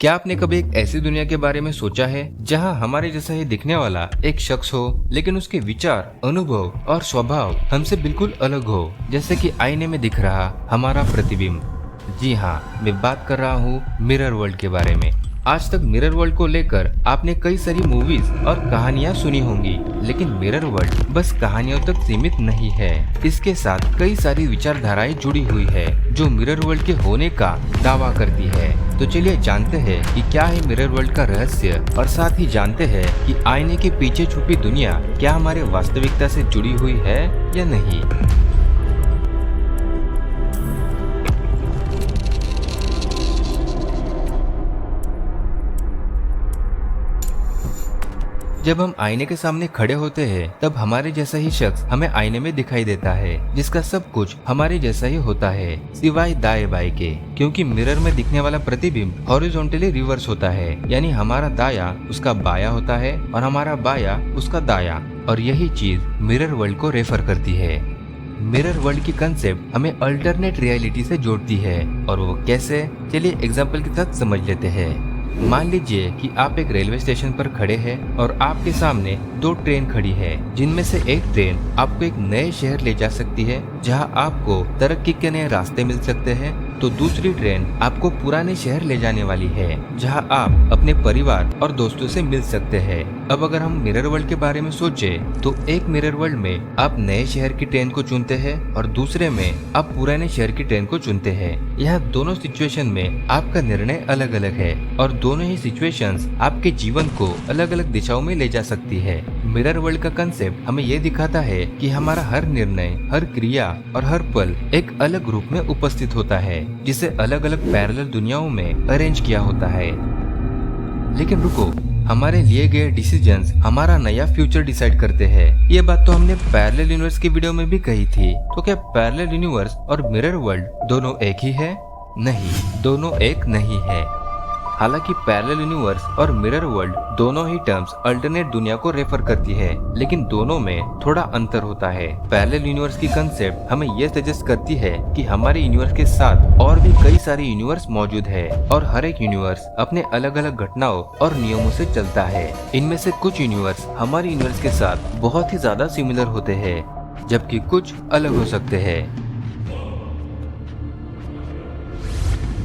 क्या आपने कभी एक ऐसी दुनिया के बारे में सोचा है जहां हमारे जैसा ही दिखने वाला एक शख्स हो, लेकिन उसके विचार, अनुभव और स्वभाव हमसे बिल्कुल अलग हो, जैसे कि आईने में दिख रहा हमारा प्रतिबिंब। जी हाँ, मैं बात कर रहा हूँ मिरर वर्ल्ड के बारे में। आज तक मिरर वर्ल्ड को लेकर आपने कई सारी मूवीज और कहानियां सुनी होंगी, लेकिन मिरर वर्ल्ड बस कहानियों तक सीमित नहीं है। इसके साथ कई सारी विचारधाराएं जुड़ी हुई है जो मिरर वर्ल्ड के होने का दावा करती है। तो चलिए जानते हैं कि क्या है मिरर वर्ल्ड का रहस्य, और साथ ही जानते हैं कि आईने के पीछे छुपी दुनिया क्या हमारे वास्तविकता से जुड़ी हुई है या नहीं। जब हम आईने के सामने खड़े होते हैं, तब हमारे जैसा ही शख्स हमें आईने में दिखाई देता है, जिसका सब कुछ हमारे जैसा ही होता है, सिवाय दाएं बाएं के। क्योंकि मिरर में दिखने वाला प्रतिबिंब हॉरिजॉन्टली रिवर्स होता है, यानी हमारा दाया उसका बाया होता है और हमारा बाया उसका दाया, और यही चीज मिरर वर्ल्ड को रेफर करती है। मिरर वर्ल्ड की कंसेप्ट हमें अल्टरनेट रियलिटी से जोड़ती है, और वो कैसे, चलिए एग्जाम्पल के साथ समझ लेते हैं। मान लीजिए कि आप एक रेलवे स्टेशन पर खड़े हैं और आपके सामने दो ट्रेन खड़ी है, जिनमें से एक ट्रेन आपको एक नए शहर ले जा सकती है जहां आपको तरक्की के नए रास्ते मिल सकते हैं, तो दूसरी ट्रेन आपको पुराने शहर ले जाने वाली है जहां आप अपने परिवार और दोस्तों से मिल सकते हैं। अब अगर हम मिरर वर्ल्ड के बारे में सोचें, तो एक मिरर वर्ल्ड में आप नए शहर की ट्रेन को चुनते हैं और दूसरे में आप पुराने शहर की ट्रेन को चुनते हैं। यह दोनों सिचुएशन में आपका निर्णय अलग अलग है, और दोनों ही सिचुएशंस आपके जीवन को अलग अलग दिशाओं में ले जा सकती है। मिरर वर्ल्ड का कंसेप्ट हमें ये दिखाता है कि हमारा हर निर्णय, हर क्रिया और हर पल एक अलग रूप में उपस्थित होता है, जिसे अलग अलग पैरेलल दुनियाओं में अरेंज किया होता है। लेकिन रुको, हमारे लिए गए डिसीजंस हमारा नया फ्यूचर डिसाइड करते हैं। ये बात तो हमने पैरेलल यूनिवर्स की वीडियो में भी कही थी। तो क्या पैरेलल यूनिवर्स और मिरर वर्ल्ड दोनों एक ही है? नहीं, दोनों एक नहीं है। हालांकि पैरेलल यूनिवर्स और मिरर वर्ल्ड दोनों ही टर्म्स अल्टरनेट दुनिया को रेफर करती है, लेकिन दोनों में थोड़ा अंतर होता है। पैरेलल यूनिवर्स की कंसेप्ट हमें यह सजेस्ट करती है कि हमारे यूनिवर्स के साथ और भी कई सारे यूनिवर्स मौजूद है, और हर एक यूनिवर्स अपने अलग अलग घटनाओं और नियमों से चलता है। इनमें से कुछ यूनिवर्स हमारे यूनिवर्स के साथ बहुत ही ज्यादा सिमिलर होते हैं, जबकि कुछ अलग हो सकते हैं।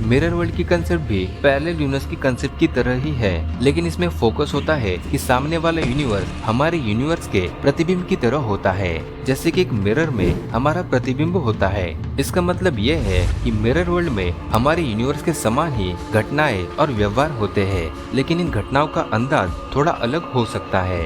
मिरर वर्ल्ड की कंसेप्ट भी पैरेलल यूनिवर्स की कंसेप्ट की तरह ही है, लेकिन इसमें फोकस होता है कि सामने वाला यूनिवर्स हमारे यूनिवर्स के प्रतिबिंब की तरह होता है, जैसे कि एक मिरर में हमारा प्रतिबिंब होता है। इसका मतलब ये है कि मिरर वर्ल्ड में हमारे यूनिवर्स के समान ही घटनाएं और व्यवहार होते हैं, लेकिन इन घटनाओं का अंदाज थोड़ा अलग हो सकता है।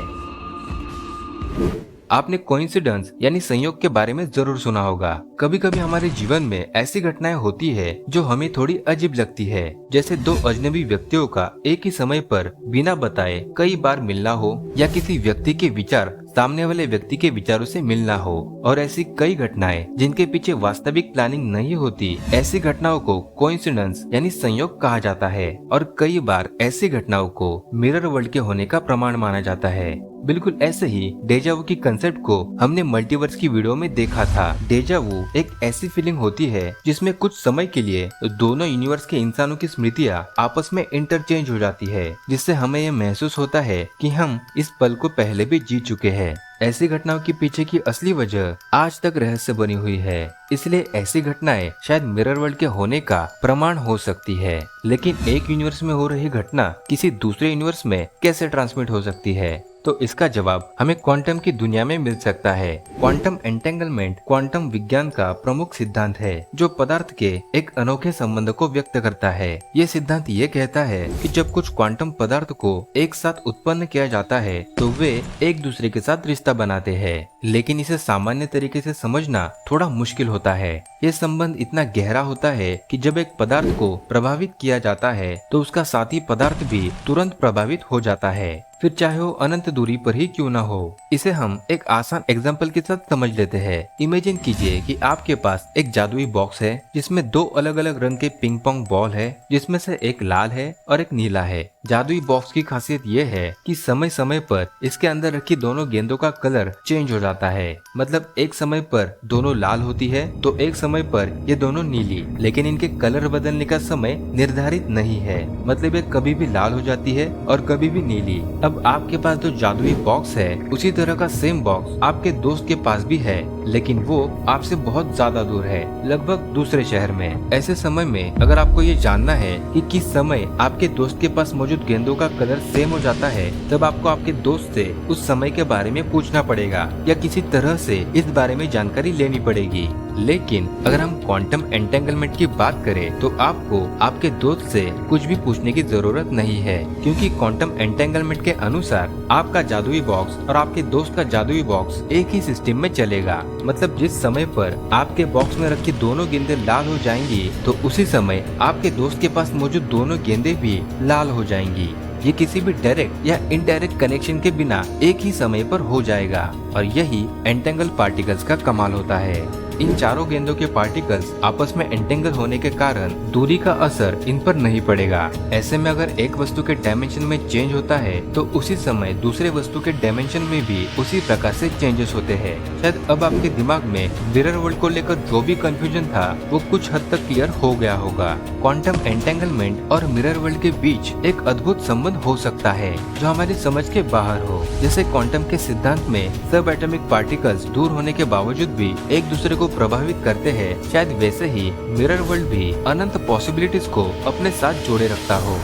आपने कोइंसिडेंस यानी संयोग के बारे में जरूर सुना होगा। कभी कभी हमारे जीवन में ऐसी घटनाएं होती है जो हमें थोड़ी अजीब लगती है, जैसे दो अजनबी व्यक्तियों का एक ही समय पर बिना बताए कई बार मिलना हो, या किसी व्यक्ति के विचार सामने वाले व्यक्ति के विचारों से मिलना हो, और ऐसी कई घटनाएं जिनके पीछे वास्तविक प्लानिंग नहीं होती। ऐसी घटनाओं को कोइंसिडेंस यानी संयोग कहा जाता है, और कई बार ऐसी घटनाओं को मिरर वर्ल्ड के होने का प्रमाण माना जाता है। बिल्कुल ऐसे ही डेजावू की कंसेप्ट को हमने मल्टीवर्स की वीडियो में देखा था। डेजावू एक ऐसी फीलिंग होती है जिसमें कुछ समय के लिए दोनों यूनिवर्स के इंसानों की स्मृतियाँ आपस में इंटरचेंज हो जाती है, जिससे हमें यह महसूस होता है कि हम इस पल को पहले भी जी चुके हैं। ऐसी घटनाओं के पीछे की असली वजह आज तक रहस्य बनी हुई है, इसलिए ऐसी घटनाएं शायद मिरर वर्ल्ड के होने का प्रमाण हो सकती है। लेकिन एक यूनिवर्स में हो रही घटना किसी दूसरे यूनिवर्स में कैसे ट्रांसमिट हो सकती है? तो इसका जवाब हमें क्वांटम की दुनिया में मिल सकता है। क्वांटम एंटेंगलमेंट क्वांटम विज्ञान का प्रमुख सिद्धांत है, जो पदार्थ के एक अनोखे संबंध को व्यक्त करता है। ये सिद्धांत ये कहता है कि जब कुछ क्वांटम पदार्थ को एक साथ उत्पन्न किया जाता है, तो वे एक दूसरे के साथ रिश्ता बनाते हैं, लेकिन इसे सामान्य तरीके से समझना थोड़ा मुश्किल होता है। ये संबंध इतना गहरा होता है कि जब एक पदार्थ को प्रभावित किया जाता है, तो उसका साथी पदार्थ भी तुरंत प्रभावित हो जाता है, फिर चाहे वो अनंत दूरी पर ही क्यों ना हो। इसे हम एक आसान एग्जाम्पल के साथ समझ लेते हैं। इमेजिन कीजिए कि आपके पास एक जादुई बॉक्स है, जिसमें दो अलग अलग रंग के पिंग पोंग बॉल है, जिसमें से एक लाल है और एक नीला है। जादुई बॉक्स की खासियत ये है कि समय समय पर इसके अंदर रखी दोनों गेंदों का कलर चेंज हो जाता है। मतलब एक समय पर दोनों लाल होती है तो एक समय पर ये दोनों नीली, लेकिन इनके कलर बदलने का समय निर्धारित नहीं है। मतलब ये कभी भी लाल हो जाती है और कभी भी नीली। अब आपके पास जो जादुई बॉक्स है उसी तरह का सेम बॉक्स आपके दोस्त के पास भी है, लेकिन वो आपसे बहुत ज्यादा दूर है, लगभग दूसरे शहर में। ऐसे समय में अगर आपको ये जानना है कि किस समय आपके दोस्त के पास मौजूद गेंदों का कलर सेम हो जाता है, तब आपको आपके दोस्त से उस समय के बारे में पूछना पड़ेगा या किसी तरह से इस बारे में जानकारी लेनी पड़ेगी। लेकिन अगर हम क्वांटम एंटेंगलमेंट की बात करें तो आपको आपके दोस्त से कुछ भी पूछने की जरूरत नहीं है, क्योंकि क्वांटम एंटेंगलमेंट के अनुसार आपका जादुई बॉक्स और आपके दोस्त का जादुई बॉक्स एक ही सिस्टम में चलेगा। मतलब जिस समय पर आपके बॉक्स में रखी दोनों गेंदें लाल हो जाएंगी तो उसी समय आपके दोस्त के पास मौजूद दोनों गेंदें भी लाल हो जाएंगी। ये किसी भी डायरेक्ट या इनडायरेक्ट कनेक्शन के बिना एक ही समय पर हो जाएगा और यही एंटेंगल पार्टिकल्स का कमाल होता है। इन चारों गेंदों के पार्टिकल्स आपस में एंटेंगल होने के कारण दूरी का असर इन पर नहीं पड़ेगा। ऐसे में अगर एक वस्तु के डायमेंशन में चेंज होता है तो उसी समय दूसरे वस्तु के डायमेंशन में भी उसी प्रकार से चेंजेस होते हैं। शायद अब आपके दिमाग में मिरर वर्ल्ड को लेकर जो भी कंफ्यूजन था वो कुछ हद तक क्लियर हो गया होगा। क्वांटम एंटेंगलमेंट और मिरर वर्ल्ड के बीच एक अद्भुत संबंध हो सकता है जो हमारी समझ के बाहर हो। जैसे क्वांटम के सिद्धांत में सब एटॉमिक पार्टिकल्स दूर होने के बावजूद भी एक दूसरे को प्रभावित करते हैं, शायद वैसे ही मिरर वर्ल्ड भी अनंत पॉसिबिलिटीज को अपने साथ जोड़े रखता हो।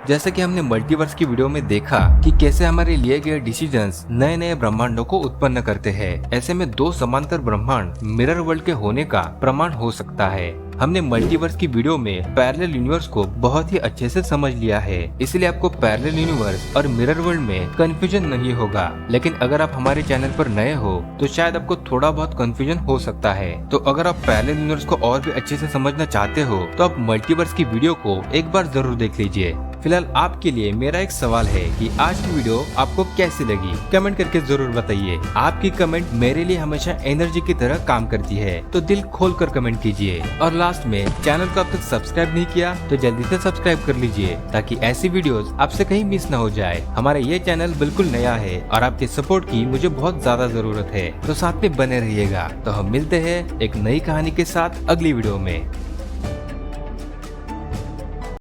जैसे कि हमने मल्टीवर्स की वीडियो में देखा कि कैसे हमारे लिए गए डिसीजंस नए नए ब्रह्मांडों को उत्पन्न करते हैं, ऐसे में दो समांतर ब्रह्मांड मिरर वर्ल्ड के होने का प्रमाण हो सकता है। हमने मल्टीवर्स की वीडियो में पैरेलल यूनिवर्स को बहुत ही अच्छे से समझ लिया है, इसलिए आपको पैरेलल यूनिवर्स और मिरर वर्ल्ड में कंफ्यूजन नहीं होगा। लेकिन अगर आप हमारे चैनल पर नए हो तो शायद आपको थोड़ा बहुत कंफ्यूजन हो सकता है। तो अगर आप पैरेलल यूनिवर्स को और भी अच्छे से समझना चाहते हो तो आप मल्टीवर्स की वीडियो को एक बार जरूर देख लीजिए। फिलहाल आपके लिए मेरा एक सवाल है कि आज की वीडियो आपको कैसी लगी, कमेंट करके जरूर बताइए। आपकी कमेंट मेरे लिए हमेशा एनर्जी की तरह काम करती है, तो दिल खोल कर कमेंट कीजिए। और लास्ट में चैनल को अब तक सब्सक्राइब नहीं किया तो जल्दी से सब्सक्राइब कर लीजिए ताकि ऐसी वीडियोस आपसे कहीं मिस न हो जाए। हमारा ये चैनल बिल्कुल नया है और आपके सपोर्ट की मुझे बहुत ज्यादा जरूरत है, तो साथ में बने रहिएगा। तो हम मिलते हैं एक नई कहानी के साथ अगली वीडियो में।